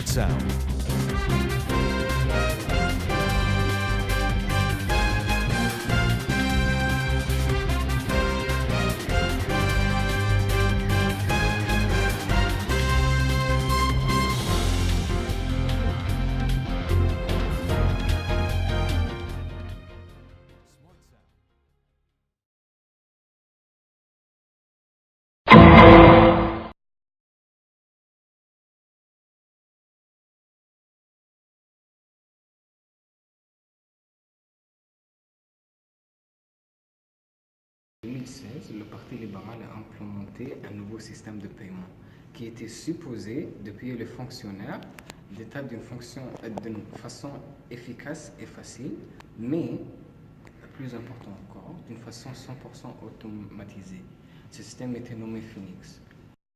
Smart Sound. En 2016, le Parti libéral a implémenté un nouveau système de paiement qui était supposé de payer les fonctionnaires d'État d'une façon efficace et facile, mais, plus important encore, d'une façon 100% automatisée. Ce système était nommé Phoenix.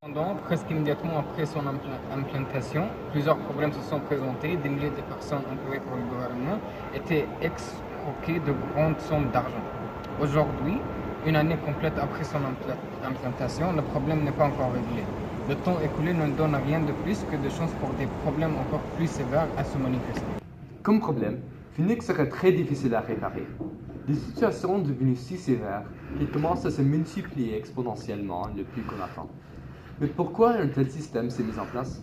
Cependant, presque immédiatement après son implantation, plusieurs problèmes se sont présentés. Des milliers de personnes employées par le gouvernement étaient escroquées de grandes sommes d'argent. Aujourd'hui, une année complète après son implantation, le problème n'est pas encore réglé. Le temps écoulé ne donne rien de plus que de chances pour des problèmes encore plus sévères à se manifester. Comme problème, Phoenix serait très difficile à réparer. Des situations devenues si sévères qu'ils commencent à se multiplier exponentiellement le plus qu'on attend. Mais pourquoi un tel système s'est mis en place?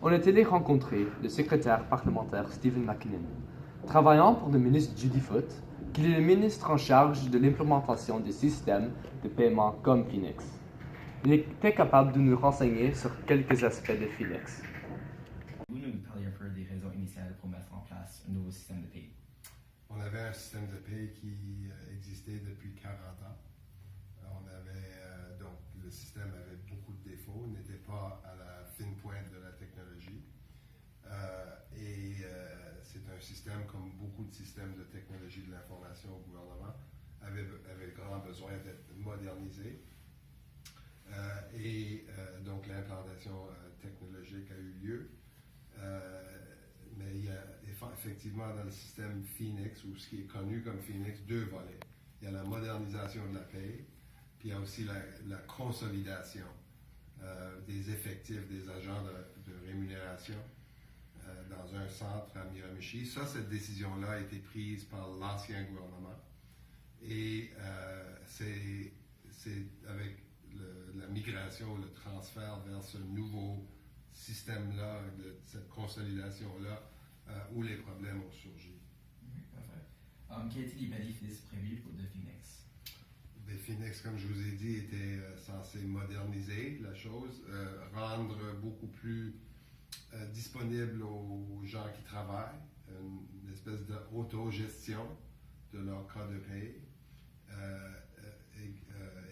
On est allé rencontrer le secrétaire parlementaire Stephen McKinnon, travaillant pour le ministre Judy Foote, qui est le ministre en charge de l'implémentation des systèmes de paiement comme Phoenix. Il était capable de nous renseigner sur quelques aspects de Phoenix. Vous nous parliez un peu des raisons initiales pour mettre en place un nouveau système de paie. On avait un système de paie qui existait depuis 40 ans. On avait, donc, le système avait beaucoup de défauts, n'était pas à la fine pointe de la technologie. C'est un système, comme beaucoup de systèmes de technologie de l'information au gouvernement, avait grand besoin d'être modernisé. Donc l'implantation technologique a eu lieu. Mais il y a effectivement dans le système Phoenix, ou ce qui est connu comme Phoenix, deux volets. Il y a la modernisation de la paie, puis il y a aussi la consolidation des effectifs des agents de rémunération dans un centre à Miramichi. Cette décision-là a été prise par l'ancien gouvernement. Et c'est avec la migration, le transfert vers ce nouveau système-là, de cette consolidation-là, où les problèmes ont surgi. Parfait. Quels étaient les bénéfices prévus de Phoenix? Phoenix, comme je vous ai dit, était censé moderniser la chose, rendre beaucoup plus disponible aux gens qui travaillent, une espèce d'autogestion de leur cas de paie.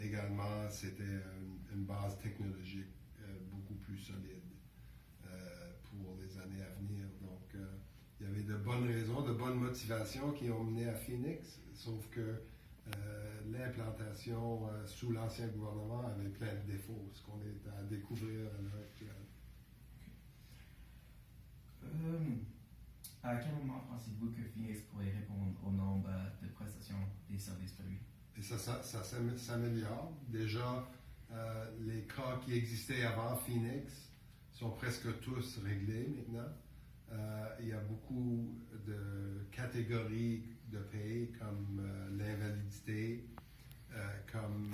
Également, c'était une base technologique beaucoup plus solide pour les années à venir. Donc, il y avait de bonnes raisons, de bonnes motivations qui ont mené à Phoenix, sauf que l'implantation sous l'ancien gouvernement avait plein de défauts, ce qu'on est à découvrir à l'heure actuelle. À quel moment pensez-vous que Phoenix pourrait répondre au nombre de prestations des services prévus? Et ça s'améliore. Déjà, les cas qui existaient avant Phoenix sont presque tous réglés maintenant. Il y a beaucoup de catégories de paie comme l'invalidité, comme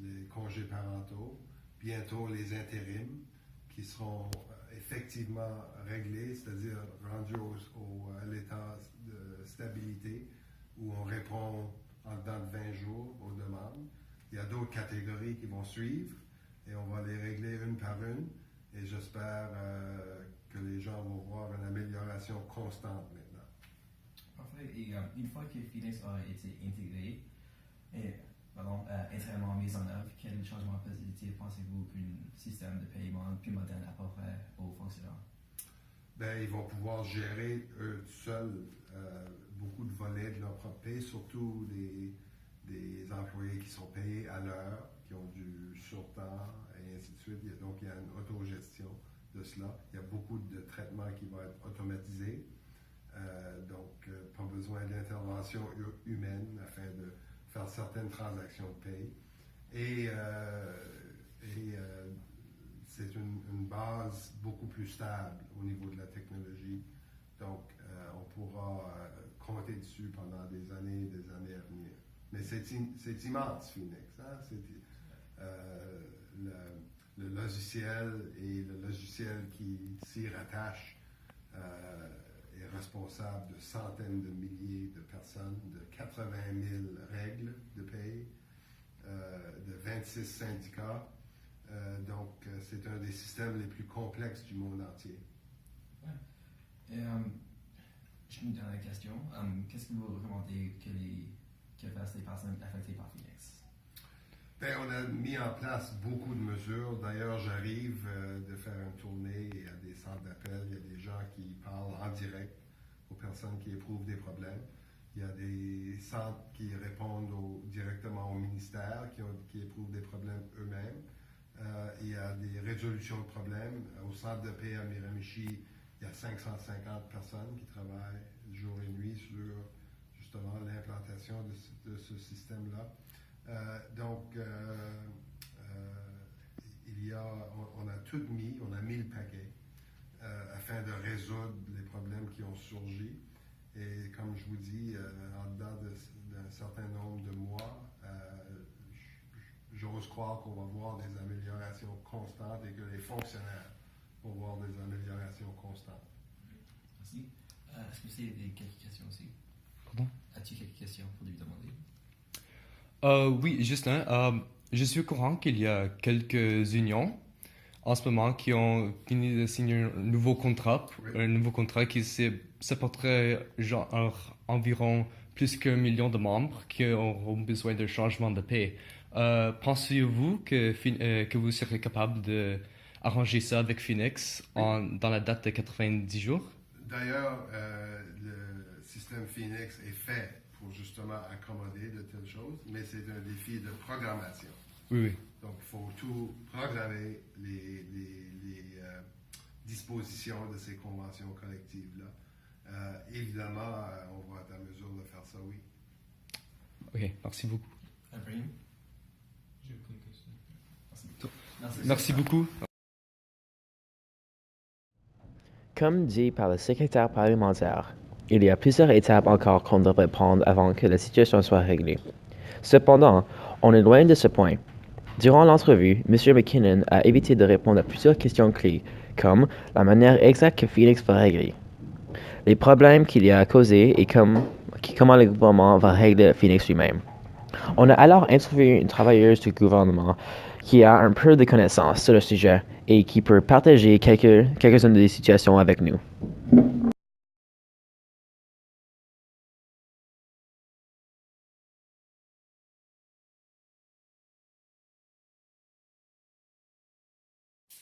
les congés parentaux, bientôt les intérims qui seront effectivement réglés, c'est-à-dire rendus à l'état de stabilité où on répond en dedans de 20 jours aux demandes. Il y a d'autres catégories qui vont suivre et on va les régler une par une et j'espère que les gens vont voir une amélioration constante maintenant. Parfait. Et une fois que Phoenix a été intégré et entièrement mis en œuvre, quel changement positif pensez-vous qu'un système de paiement plus moderne apporterait aux fonctionnaires? Ils vont pouvoir gérer eux seuls beaucoup de volets de leur propre paie, surtout des employés qui sont payés à l'heure, qui ont du surtemps et ainsi de suite. Donc il y a une autogestion de cela. Il y a beaucoup de traitements qui vont être automatisés. Donc pas besoin d'intervention humaine afin de faire certaines transactions de paie. Et c'est une base base beaucoup plus stable au niveau de la technologie. Donc, on pourra compter dessus pendant des années à venir. Mais c'est immense, Phoenix. Hein? Le logiciel et le logiciel qui s'y rattache est responsable de centaines de milliers de personnes, de 80 000 règles de paye, de 26 syndicats. Donc, c'est un des systèmes les plus complexes du monde entier. Et je me donne la question. Qu'est-ce que vous recommandez que fassent les personnes affectées par Phoenix? Ben, on a mis en place beaucoup de mesures. D'ailleurs, j'arrive de faire une tournée. Il y a des centres d'appel, il y a des gens qui parlent en direct aux personnes qui éprouvent des problèmes. Il y a des centres qui répondent directement au ministère, qui éprouvent des problèmes eux-mêmes. Il y a des résolutions de problèmes. Au centre de paix à Miramichi, il y a 550 personnes qui travaillent jour et nuit sur justement l'implantation de ce système-là. Donc, on a tout mis, on a mis le paquet afin de résoudre les problèmes qui ont surgi. Et comme je vous dis, en dedans d'un certain nombre de mois, j'ose croire qu'on va voir des améliorations constantes et que les fonctionnaires vont voir des améliorations constantes. Merci. Est-ce que c'est quelques questions aussi? Pardon? As-tu quelques questions pour lui demander? Oui, Justin, je suis au courant qu'il y a quelques unions en ce moment qui ont fini de signer un nouveau contrat, Oui. un nouveau contrat qui supporterait genre environ plus qu'1 million de membres qui auront besoin de changement de paie. Pensez-vous que vous serez capable d'arranger ça avec Phoenix dans la date de 90 jours? D'ailleurs, le système Phoenix est fait pour justement accommoder de telles choses, mais c'est un défi de programmation. Oui, oui. Donc, il faut tout programmer les dispositions de ces conventions collectives-là. Évidemment, on va être à mesure de faire ça, oui. Ok, merci beaucoup. Brahim? J'ai aucune question. Merci beaucoup. Comme dit par le secrétaire parlementaire, il y a plusieurs étapes encore qu'on devrait prendre avant que la situation soit réglée. Cependant, on est loin de ce point. Durant l'entrevue, M. McKinnon a évité de répondre à plusieurs questions clés, comme la manière exacte que Phoenix va régler, les problèmes qu'il y a causés et comment le gouvernement va régler Phoenix lui-même. On a alors interviewé une travailleuse du gouvernement qui a un peu de connaissances sur le sujet et qui peut partager quelques-unes des situations avec nous.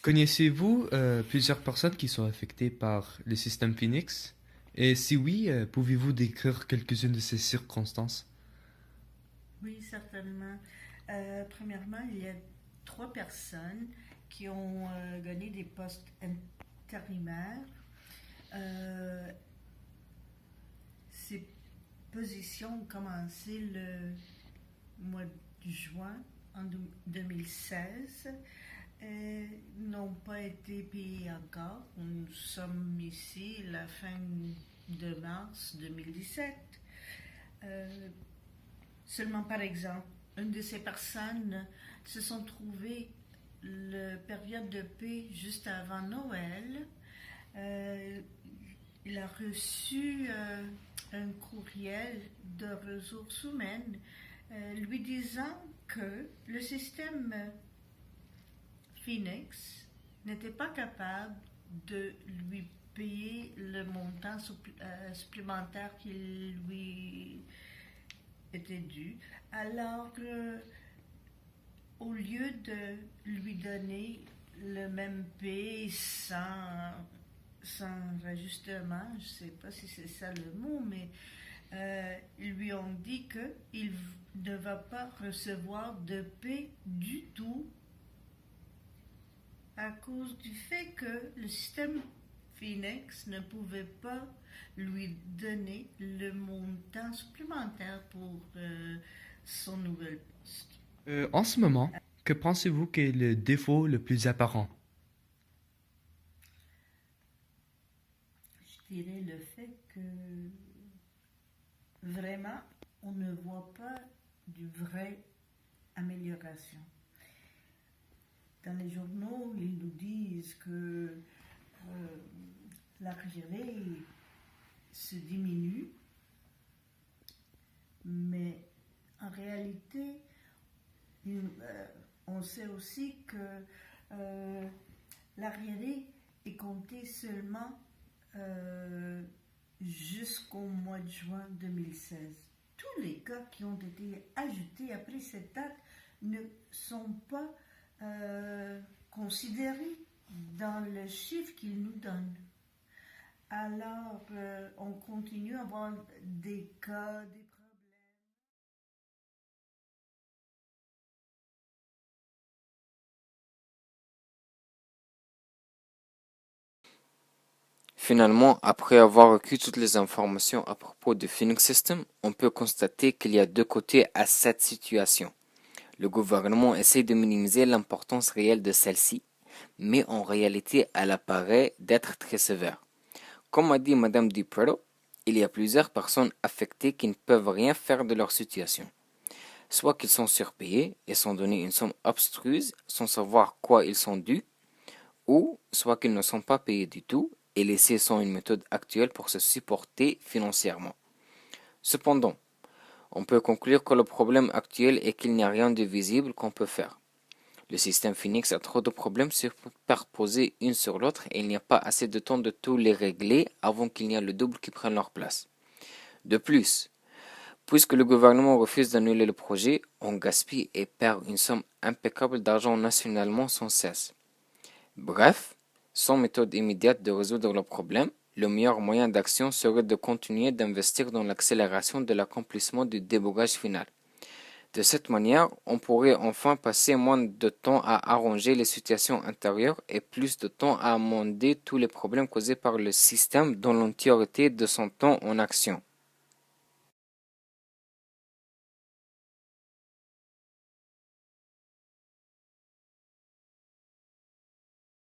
Connaissez-vous plusieurs personnes qui sont affectées par le système Phoenix? Et si oui, pouvez-vous décrire quelques-unes de ces circonstances? Oui, certainement. Premièrement, il y a 3 personnes qui ont gagné des postes intérimaires. Ces positions ont commencé le mois de juin en 2016. N'ont pas été payées encore. Nous sommes ici la fin de mars 2017. Seulement par exemple, une de ces personnes se sont trouvées la période de paix juste avant Noël. Il a reçu un courriel de ressources humaines lui disant que le système Phoenix n'était pas capable de lui payer le montant supplémentaire qui lui était dû. Alors, au lieu de lui donner le même paie sans ajustement, je ne sais pas si c'est ça le mot, mais ils lui ont dit qu'il ne va pas recevoir de paie du tout à cause du fait que le système Phoenix ne pouvait pas lui donner le montant supplémentaire pour son nouvel poste. En ce moment, que pensez-vous qu'est le défaut le plus apparent? dirais le fait que vraiment, on ne voit pas de vraie amélioration. Dans les journaux, ils nous disent que l'arrivée se diminue, mais en réalité, on sait aussi que l'arrivée est comptée seulement jusqu'au mois de juin 2016. Tous les cas qui ont été ajoutés après cette date ne sont pas considérés dans le chiffre qu'ils nous donnent. Alors, on continue à avoir des cas, des problèmes. Finalement, après avoir recueilli toutes les informations à propos de Phoenix System, on peut constater qu'il y a deux côtés à cette situation. Le gouvernement essaie de minimiser l'importance réelle de celle-ci, mais en réalité, elle apparaît d'être très sévère. Comme a dit Madame DiPreto, il y a plusieurs personnes affectées qui ne peuvent rien faire de leur situation. Soit qu'ils sont surpayés et sont donnés une somme obstruse sans savoir quoi ils sont dus, ou soit qu'ils ne sont pas payés du tout et laissés sans une méthode actuelle pour se supporter financièrement. Cependant, on peut conclure que le problème actuel est qu'il n'y a rien de visible qu'on peut faire. Le système Phoenix a trop de problèmes superposés une sur l'autre et il n'y a pas assez de temps de tous les régler avant qu'il n'y ait le double qui prenne leur place. De plus, puisque le gouvernement refuse d'annuler le projet, on gaspille et perd une somme impeccable d'argent nationalement sans cesse. Bref, sans méthode immédiate de résoudre le problème, le meilleur moyen d'action serait de continuer d'investir dans l'accélération de l'accomplissement du débogage final. De cette manière, on pourrait enfin passer moins de temps à arranger les situations intérieures et plus de temps à amender tous les problèmes causés par le système dans l'entièreté de son temps en action.